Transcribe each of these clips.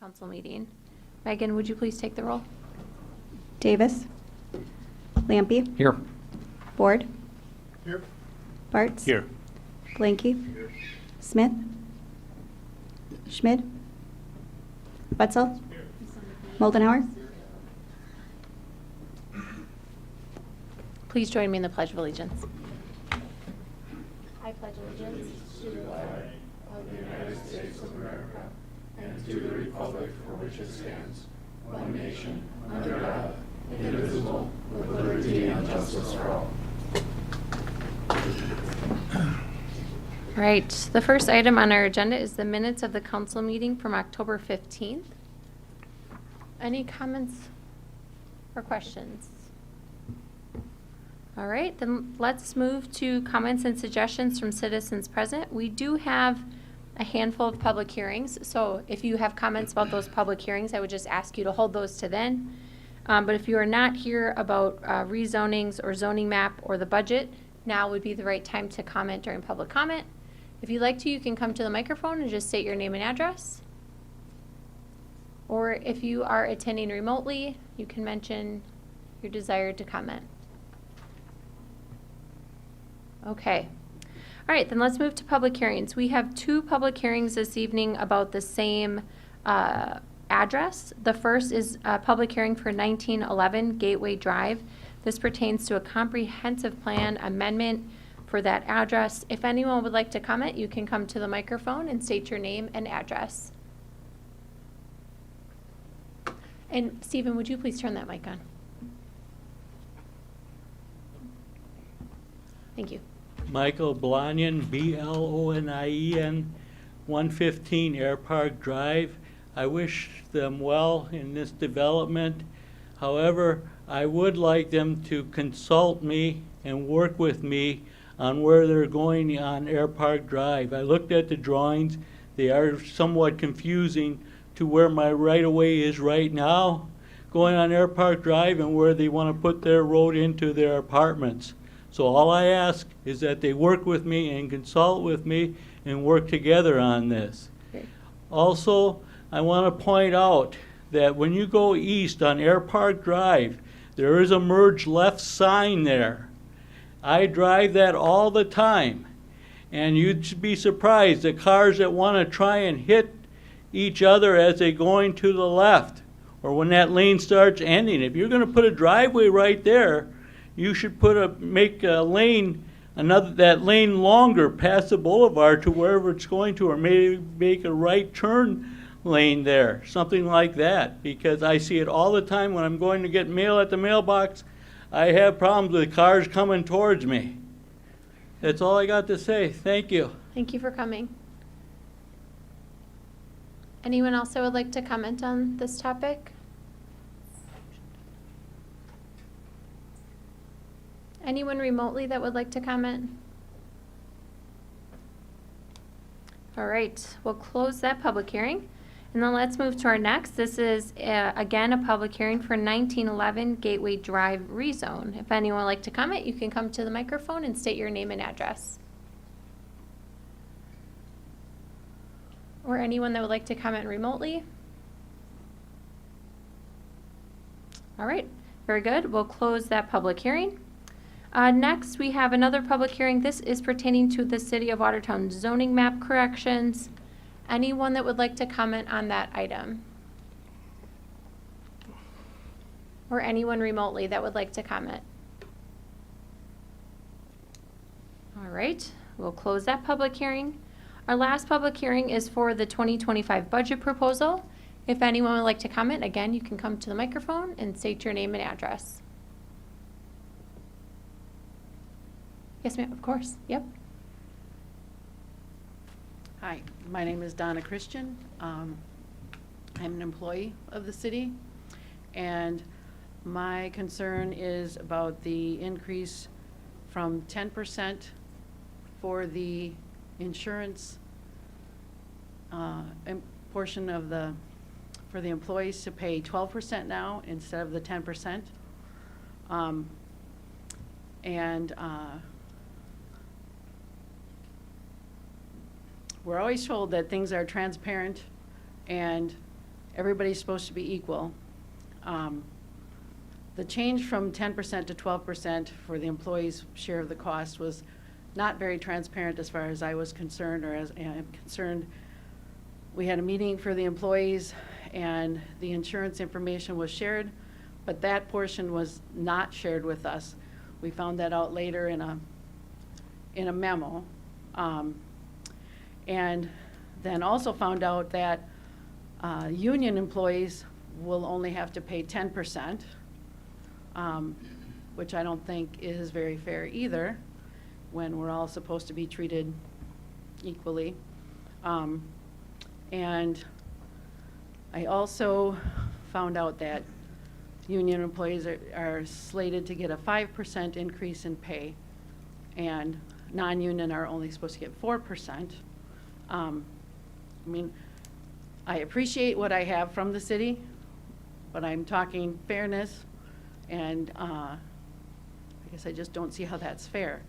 council meeting. Megan, would you please take the roll? Davis. Lampy. Here. Ford. Here. Bartz. Here. Blanky. Smith. Schmid. Wetzel. Moldenauer. Please join me in the Pledge of Allegiance. I pledge allegiance to the flag Of the United States of America and to the republic for which it stands, one nation, under God, indivisible, with liberty and justice for all. All right, the first item on our agenda is the minutes of the council meeting from October 15th. Any comments or questions? All right, then let's move to comments and suggestions from citizens present. We do have a handful of public hearings, so if you have comments about those public hearings, I would just ask you to hold those to then. But if you are not here about rezonings or zoning map or the budget, now would be the right time to comment during public comment. If you'd like to, you can come to the microphone and just state your name and address. Or if you are attending remotely, you can mention your desire to comment. Okay. All right, then let's move to public hearings. We have two public hearings this evening about the same address. The first is a public hearing for 1911 Gateway Drive. This pertains to a comprehensive plan amendment for that address. If anyone would like to comment, you can come to the microphone and state your name and address. And Stephen, would you please turn that mic on? Thank you. Michael Blonien, B-L-O-N-I-E-N, 115 Air Park Drive. I wish them well in this development. However, I would like them to consult me and work with me on where they're going on Air Park Drive. I looked at the drawings. They are somewhat confusing to where my right-of-way is right now, going on Air Park Drive, and where they want to put their road into their apartments. So all I ask is that they work with me and consult with me and work together on this. Great. Also, I want to point out that when you go east on Air Park Drive, there is a merge left sign there. I drive that all the time, and you'd be surprised the cars that want to try and hit each other as they going to the left, or when that lane starts ending. If you're going to put a driveway right there, you should make a lane, that lane longer past the boulevard to wherever it's going to, or maybe make a right turn lane there, something like that, because I see it all the time when I'm going to get mail at the mailbox. I have problems with cars coming towards me. That's all I got to say. Thank you. Thank you for coming. Anyone else that would like to comment on this topic? Anyone remotely that would like to comment? All right, we'll close that public hearing. And then let's move to our next. This is, again, a public hearing for 1911 Gateway Drive rezone. If anyone would like to comment, you can come to the microphone and state your name and address. Or anyone that would like to comment remotely? All right, very good. We'll close that public hearing. Next, we have another public hearing. This is pertaining to the City of Watertown zoning map corrections. Anyone that would like to comment on that item? Or anyone remotely that would like to comment? All right, we'll close that public hearing. Our last public hearing is for the 2025 budget proposal. If anyone would like to comment, again, you can come to the microphone and state your name and address. Yes, ma'am, of course. Yep. Hi, my name is Donna Christian. I'm an employee of the city, and my concern is about the increase from 10% for the insurance portion of for the employees to pay 12% now instead of the 10%. We're always told that things are transparent and everybody's supposed to be equal. The change from 10% to 12% for the employees' share of the cost was not very transparent as far as I was concerned, or as I am concerned. We had a meeting for the employees and the insurance information was shared, but that portion was not shared with us. We found that out later in a memo. And then also found out that union employees will only have to pay 10%, which I don't think is very fair either, when we're all supposed to be treated equally. And I also found out that union employees are slated to get a 5% increase in pay, and non-union are only supposed to get 4%. I mean, I appreciate what I have from the city, but I'm talking fairness, and I guess I just don't see how that's fair.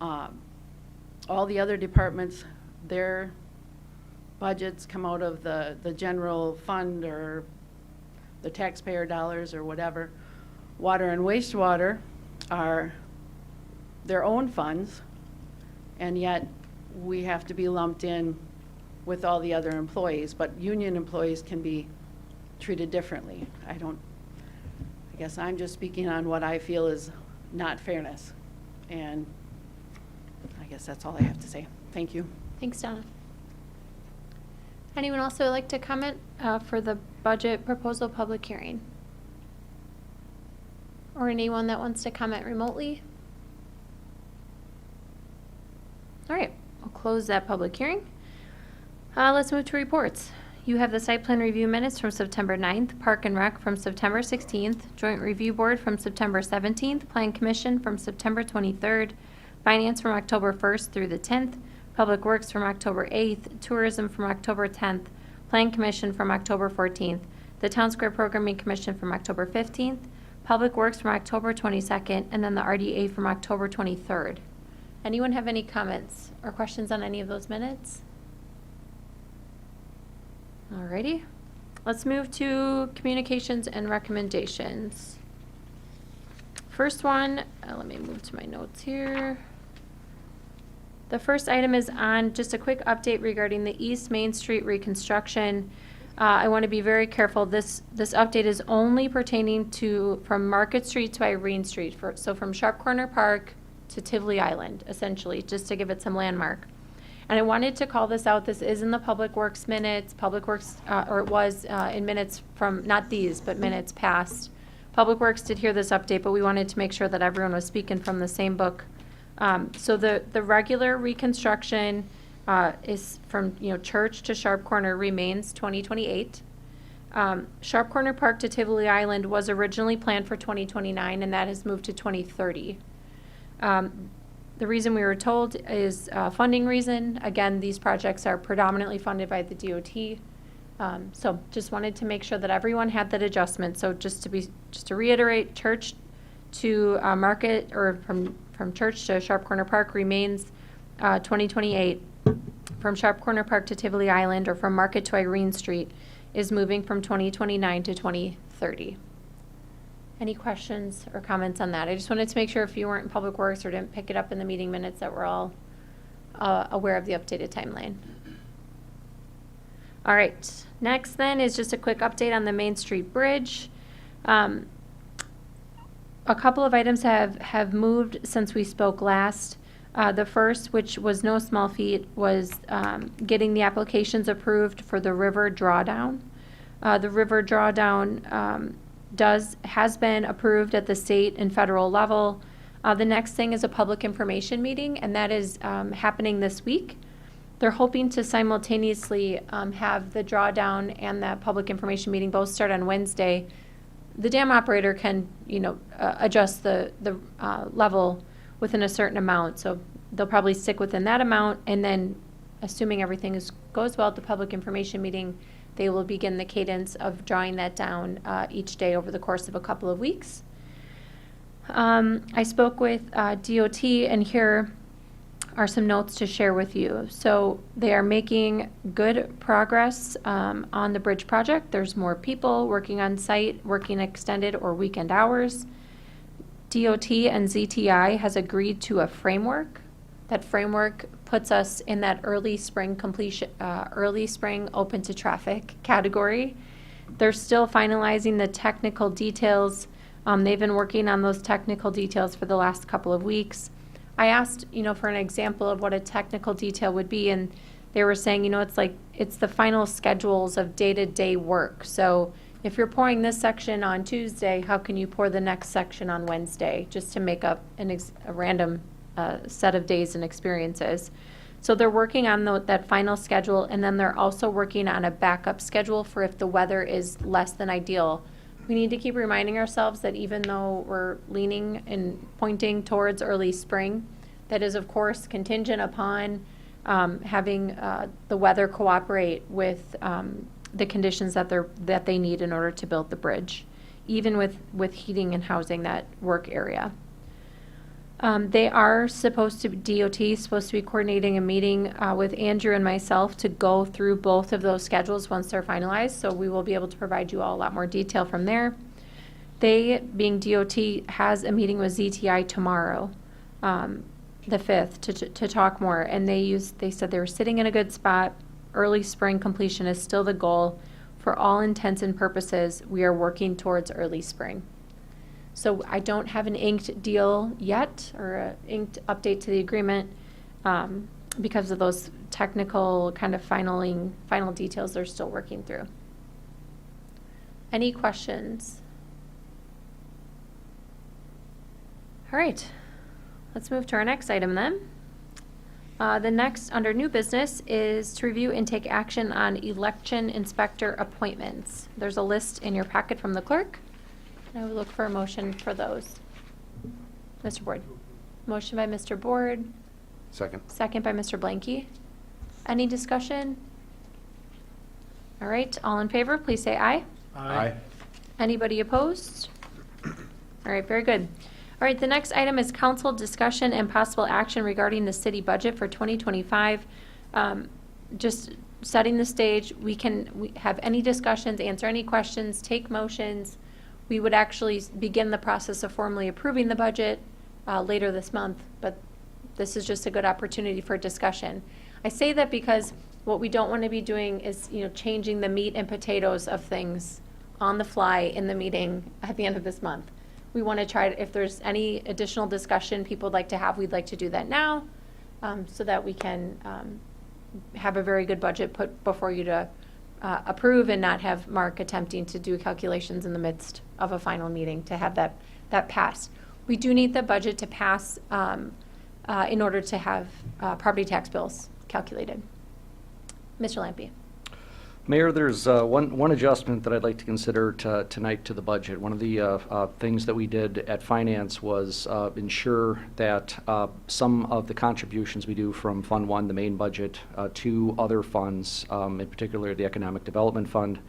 All the other departments, their budgets come out of the general fund or the taxpayer dollars or whatever. Water and wastewater are their own funds, and yet we have to be lumped in with all the other employees, but union employees can be treated differently. I guess I'm just speaking on what I feel is not fairness, and I guess that's all I have to say. Thank you. Thanks, Donna. Anyone else that would like to comment for the budget proposal public hearing? Or anyone that wants to comment remotely? All right, I'll close that public hearing. Let's move to reports. You have the site plan review minutes from September 9th, Park and Rec from September 16th, Joint Review Board from September 17th, Plan Commission from September 23rd, Finance from October 1st through the 10th, Public Works from October 8th, Tourism from October 10th, Plan Commission from October 14th, the Town Square Programming Commission from October 15th, Public Works from October 22nd, and then the RDA from October 23rd. Anyone have any comments or questions on any of those minutes? Alrighty, let's move to communications and recommendations. First one, let me move to my notes here. The first item is on just a quick update regarding the East Main Street reconstruction. I want to be very careful. This update is only pertaining to from Market Street to Irene Street, so from Sharp Corner Park to Tivoli Island, essentially, just to give it some landmark. And I wanted to call this out. This is in the Public Works minutes. Public Works, or it was in minutes from, not these, but minutes past. Public Works did hear this update, but we wanted to make sure that everyone was speaking from the same book. So the regular reconstruction is from Church to Sharp Corner remains 2028. Sharp Corner Park to Tivoli Island was originally planned for 2029, and that has moved to 2030. The reason we were told is funding reason. Again, these projects are predominantly funded by the DOT. So just wanted to make sure that everyone had that adjustment. So just to reiterate, Church to Market, or from Church to Sharp Corner Park remains 2028. From Sharp Corner Park to Tivoli Island, or from Market to Irene Street, is moving from 2029 to 2030. Any questions or comments on that? I just wanted to make sure if you weren't in Public Works or didn't pick it up in the meeting minutes that we're all aware of the updated timeline. All right, next then is just a quick update on the Main Street Bridge. A couple of items have moved since we spoke last. The first, which was no small feat, was getting the applications approved for the river drawdown. The river drawdown has been approved at the state and federal level. The next thing is a public information meeting, and that is happening this week. They're hoping to simultaneously have the drawdown and that public information meeting both start on Wednesday. The dam operator can, adjust the level within a certain amount, so they'll probably stick within that amount, and then, assuming everything goes well at the public information meeting, they will begin the cadence of drawing that down each day over the course of a couple of weeks. I spoke with DOT, and here are some notes to share with you. So they are making good progress on the bridge project. There's more people working on site, working extended or weekend hours. DOT and ZTI has agreed to a framework. That framework puts us in that early spring completion, early spring open to traffic category. They're still finalizing the technical details. They've been working on those technical details for the last couple of weeks. I asked, for an example of what a technical detail would be, and they were saying, it's the final schedules of day-to-day work. So if you're pouring this section on Tuesday, how can you pour the next section on Wednesday, just to make up a random set of days and experiences. So they're working on that final schedule, and then they're also working on a backup schedule for if the weather is less than ideal. We need to keep reminding ourselves that even though we're leaning and pointing towards early spring, that is, of course, contingent upon having the weather cooperate with the conditions that they need in order to build the bridge, even with heating and housing that work area. They are DOT is supposed to be coordinating a meeting with Andrew and myself to go through both of those schedules once they're finalized, so we will be able to provide you all a lot more detail from there. They, being DOT, has a meeting with ZTI tomorrow, the 5th, to talk more, and they said they were sitting in a good spot. Early spring completion is still the goal. For all intents and purposes, we are working towards early spring. So I don't have an inked deal yet, or an inked update to the agreement, because of those technical kind of final details they're still working through. Any questions? All right, let's move to our next item then. The next, under new business, is to review and take action on election inspector appointments. There's a list in your packet from the clerk. I would look for a motion for those. Mr. Board. Motion by Mr. Board. Second. Second by Mr. Blanky. Any discussion? All right, all in favor, please say aye. Aye. Anybody opposed? All right, very good. All right, the next item is council discussion and possible action regarding the city budget for 2025. Just setting the stage, we have any discussions, answer any questions, take motions. We would actually begin the process of formally approving the budget later this month, but this is just a good opportunity for discussion. I say that because what we don't want to be doing is, changing the meat and potatoes of things on the fly in the meeting at the end of this month. We want to try, if there's any additional discussion people would like to have, we'd like to do that now, so that we can have a very good budget put before you to approve, and not have Mark attempting to do calculations in the midst of a final meeting to have that pass. We do need the budget to pass in order to have property tax bills calculated. Mr. Lampy. Mayor, there's one adjustment that I'd like to consider tonight to the budget. One of the things that we did at Finance was ensure that some of the contributions we do from Fund 1, the main budget, to other funds, in particular the Economic Development Fund,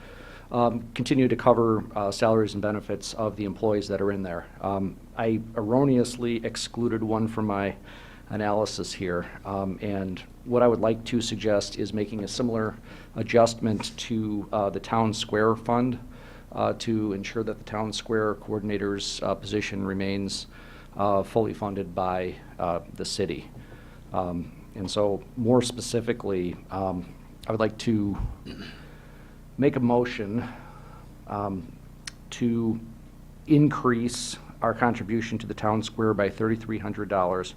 continue to cover salaries and benefits of the employees that are in there. I erroneously excluded one from my analysis here, and what I would like to suggest is making a similar adjustment to the Town Square Fund to ensure that the Town Square Coordinator's position remains fully funded by the city. And so more specifically, I would like to make a motion to increase our contribution to the Town Square by $3,300.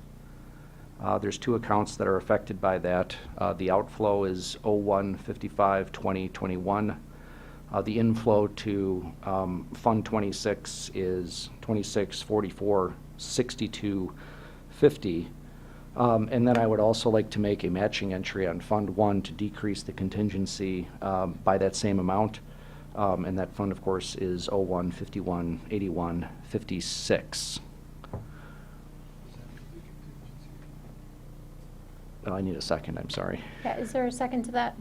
There's two accounts that are affected by that. The outflow is 01/55/2021. The inflow to Fund 26 is 26/44/62/50. And then I would also like to make a matching entry on Fund 1 to decrease the contingency by that same amount. And that fund, of course, is 01/51/81/56. Oh, I need a second, I'm sorry. Yeah, is there a second to that?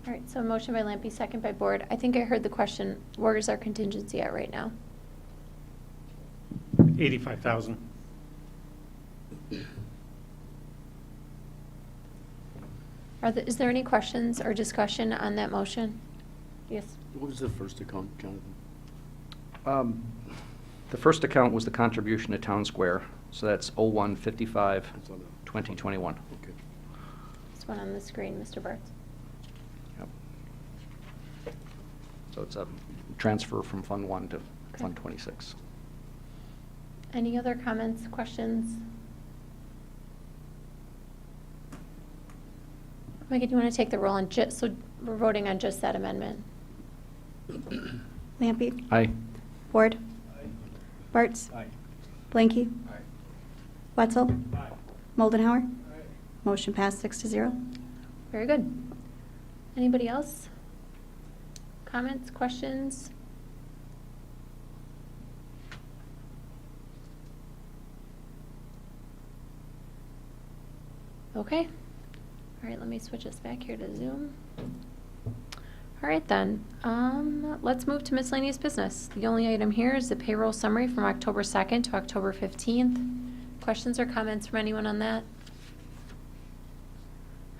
All right, so motion by Lampy, second by Board. I think I heard the question, where is our contingency at right now? 85,000. Is there any questions or discussion on that motion? Yes. What was the first account, Jonathan? The first account was the contribution to Town Square, so that's 0155 I saw that. 2021. Okay. This one on the screen, Mr. Bartz. Yep. So it's a transfer from Fund 1 to Fund 26. Any other comments, questions? Megan, do you want to take the roll on just, so we're voting on just that amendment? Lampy. Aye. Ward. Bartz. Aye. Blanky. Aye. Wetzel. Moldenhauer. Motion passed 6-0. Very good. Anybody else? Comments, questions? Okay. All right, let me switch us back here to Zoom. All right then, let's move to miscellaneous business. The only item here is the payroll summary from October 2nd to October 15th. Questions or comments from anyone on that?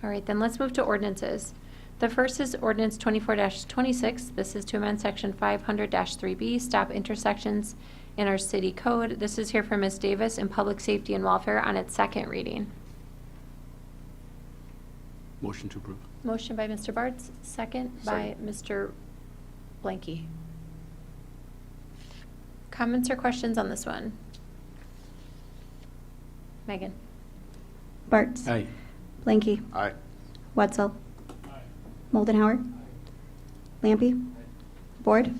All right, then let's move to ordinances. The first is ordinance 24-26. This is to amend section 500-3B, stop intersections in our city code. This is here from Ms. Davis in Public Safety and Welfare on its second reading. Motion to approve. Motion by Mr. Bartz, second by Second. Mr. Blanky. Comments or questions on this one? Megan? Bartz. Aye. Blanky. Aye. Wetzel. Moldenhauer. Lampy. Ward.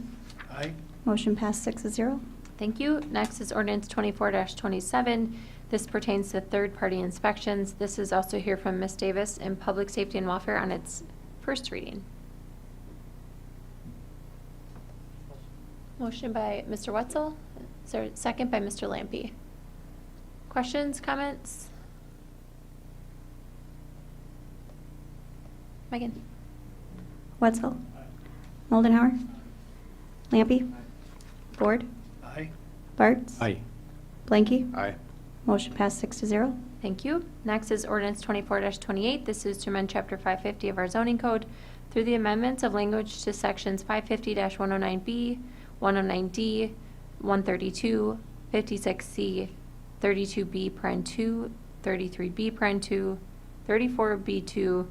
Aye. Motion passed 6-0. Thank you. Next is ordinance 24-27. This pertains to third-party inspections. This is also here from Ms. Davis in Public Safety and Welfare on its first reading. Motion by Mr. Wetzel. Is there a second by Mr. Lampy? Questions, comments? Megan? Wetzel. Moldenhauer. Lampy. Ward. Aye. Bartz. Aye. Blanky. Aye. Motion passed 6-0. Thank you. Next is ordinance 24-28. This is to amend Chapter 550 of our zoning code through the amendments of language to sections 550-109B, 109D, 132, 56C, 32B, paren 2, 33B, paren 2, 34B2,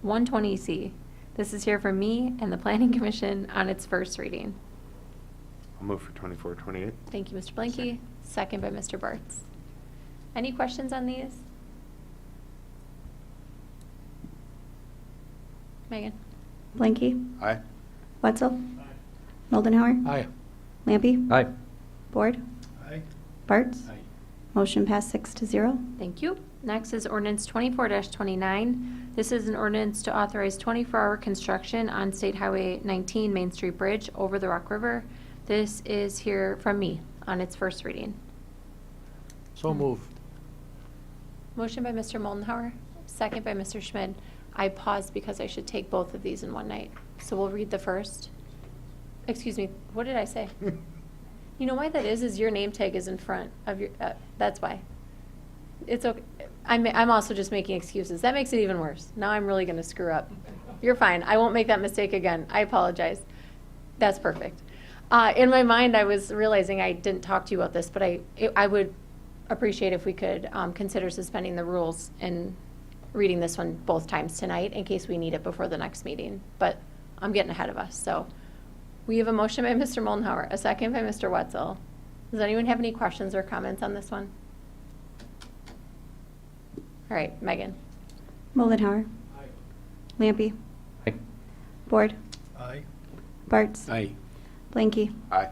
120C. This is here from me and the Planning Commission on its first reading. I'll move for 24-28. Thank you, Mr. Blanky. Second by Mr. Bartz. Any questions on these? Megan? Blanky. Aye. Wetzel. Moldenhauer. Aye. Lampy. Aye. Ward. Aye. Bartz. Aye. Motion passed 6-0. Thank you. Next is ordinance 24-29. This is an ordinance to authorize 24-hour construction on State Highway 19 Main Street Bridge over the Rock River. This is here from me on its first reading. So moved. Motion by Mr. Moldenhauer, second by Mr. Schmidt. I paused because I should take both of these in one night. So we'll read the first. Excuse me, what did I say? You know why that is your name tag is in front of your, that's why. It's okay. I'm also just making excuses. That makes it even worse. Now I'm really going to screw up. You're fine. I won't make that mistake again. I apologize. That's perfect. In my mind, I was realizing I didn't talk to you about this, but I would appreciate if we could consider suspending the rules and reading this one both times tonight in case we need it before the next meeting. But I'm getting ahead of us. So we have a motion by Mr. Moldenhauer, a second by Mr. Wetzel. Does anyone have any questions or comments on this one? All right, Megan. Moldenhauer. Lampy. Aye. Ward. Aye. Bartz. Aye. Blanky. Aye.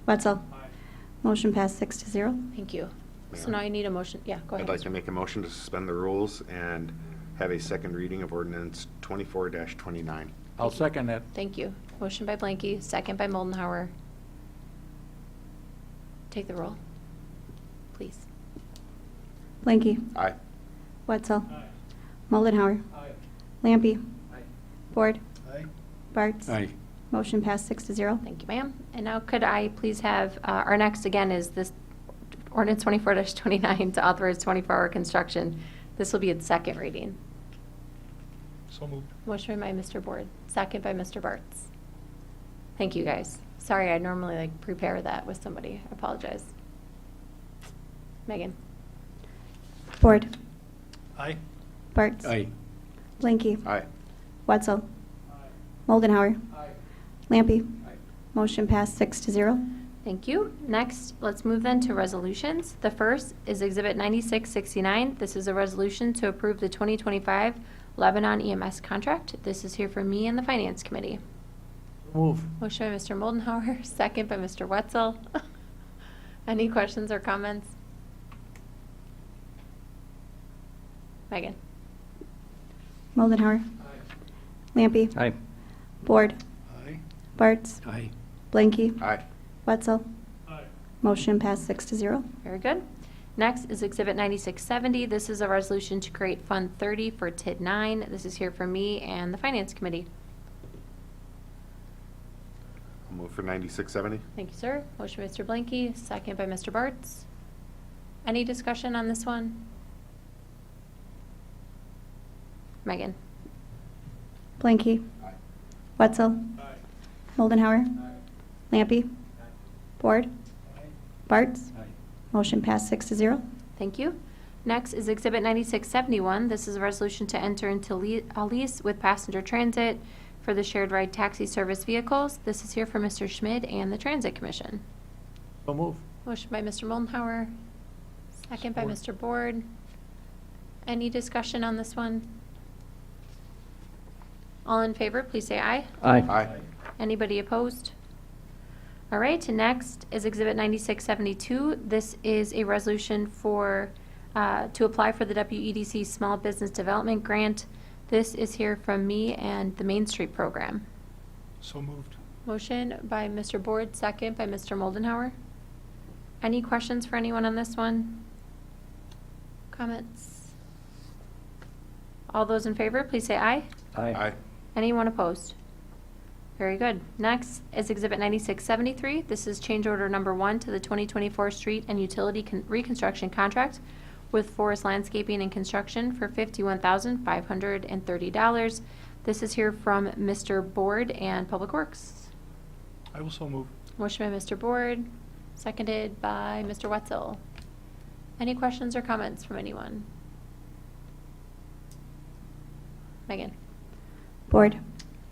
Wetzel. Motion passed 6-0. Thank you. So Ma'am? now I need a motion. Yeah, go ahead. I'd like to make a motion to suspend the rules and have a second reading of ordinance 24-29. I'll second that. Thank you. Motion by Blanky, second by Moldenhauer. Take the roll, please. Blanky. Aye. Wetzel. Moldenhauer. Lampy. Ward. Aye. Bartz. Aye. Motion passed 6-0. Thank you, ma'am. And now could I please have, our next again is this ordinance 24-29 to authorize 24-hour construction. This will be its second reading. So moved. Motion by Mr. Board, second by Mr. Bartz. Thank you, guys. Sorry, I normally like prepare that with somebody. I apologize. Megan? Board. Aye. Bartz. Aye. Blanky. Aye. Wetzel. Moldenhauer. Lampy. Motion passed 6-0. Thank you. Next, let's move then to resolutions. The first is Exhibit 9669. This is a resolution to approve the 2025 Lebanon EMS contract. This is here for me and the Finance Committee. Move. Motion by Mr. Moldenhauer, second by Mr. Wetzel. Any questions or comments? Megan? Moldenhauer. Lampy. Aye. Board. Aye. Bartz. Aye. Blanky. Aye. Wetzel. Aye. Motion passed 6-0. Very good. Next is Exhibit 9670. This is a resolution to create Fund 30 for TID 9. This is here for me and the Finance Committee. I'll move for 9670. Thank you, sir. Motion by Mr. Blanky, second by Mr. Bartz. Any discussion on this one? Megan? Blanky. Wetzel. Moldenhauer. Lampy. Board. Bartz. Motion passed 6-0. Thank you. Next is Exhibit 9671. This is a resolution to enter into a lease with Passenger Transit for the shared ride taxi service vehicles. This is here for Mr. Schmid and the Transit Commission. So move. Motion by Mr. Moldenhauer, second by Mr. Board. Any discussion on this one? All in favor, please say aye. Aye. Aye. Anybody opposed? All right, next is Exhibit 9672. This is a resolution for, to apply for the WEDC Small Business Development Grant. This is here from me and the Main Street Program. So moved. Motion by Mr. Board, second by Mr. Moldenhauer. Any questions for anyone on this one? Comments? All those in favor, please say aye. Aye. Anyone opposed? Very good. Next is Exhibit 9673. This is change order number 1 to the 2024 street and utility reconstruction contract with Forest Landscaping and Construction for $51,530. This is here from Mr. Board and Public Works. I will so move. Motion by Mr. Board, seconded by Mr. Wetzel. Any questions or comments from anyone? Megan? Board.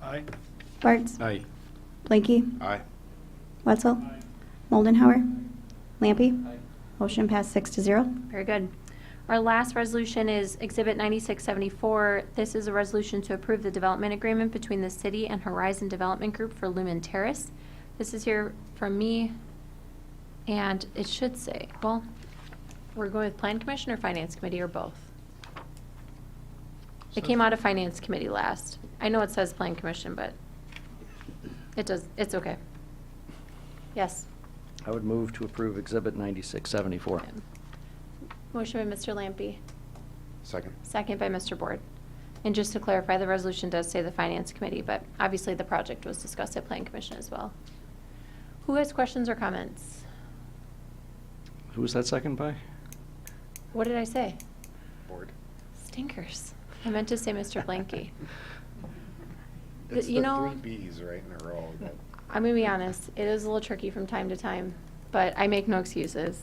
Aye. Bartz. Aye. Blanky. Aye. Wetzel. Moldenhauer. Lampy. Motion passed 6-0. Very good. Our last resolution is Exhibit 9674. This is a resolution to approve the development agreement between the city and Horizon Development Group for Lumen Terrace. This is here from me, and it should say, well, we're going with Plan Commission or Finance Committee or both? It came out of Finance Committee last. I know it says Plan Commission, but it's okay. Yes. I would move to approve Exhibit 9674. Motion by Mr. Lampy, Second. second by Mr. Board. And just to clarify, the resolution does say the Finance Committee, but obviously the project was discussed at Plan Commission as well. Who has questions or comments? Who was that second by? What did I say? Board. Stinkers. I meant to say Mr. Blanky. It's You the know- 3 Bs right in a row. that- I'm gonna be honest, it is a little tricky from time to time, but I make no excuses.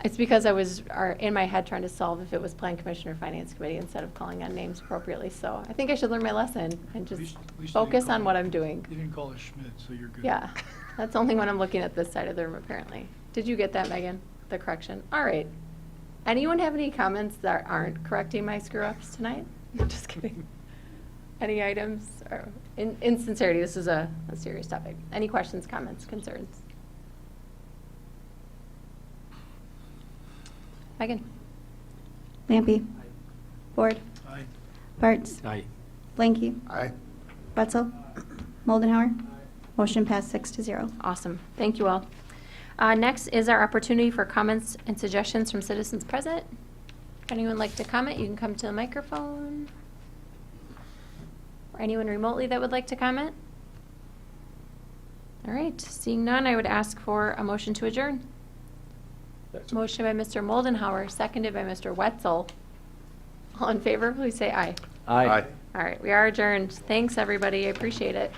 It's because I was in my head trying to solve if it was Plan Commission or Finance Committee instead of calling on names appropriately. So I think I should learn my lesson and At just least you didn't focus call on it- what I'm doing. You didn't call it Schmidt, so you're good. Yeah, that's only when I'm looking at this side of the room, apparently. Did you get that, Megan? The correction? All right. Anyone have any comments that aren't correcting my screw-ups tonight? Just kidding. Any items? Or in sincerity, this is a serious topic. Any questions, comments, concerns? Megan? Lampy. Board. Aye. Bartz. Aye. Blanky. Aye. Wetzel. Moldenhauer. Motion passed 6-0. Awesome. Thank you all. Next is our opportunity for comments and suggestions from citizens present. If anyone would like to comment, you can come to the microphone. Or anyone remotely that would like to comment? All right, seeing none, I would ask for a motion to adjourn. Motion by Mr. Moldenhauer, seconded by Mr. Wetzel. All in favor, please say aye. Aye. All right, we are adjourned. Thanks, everybody. I appreciate it.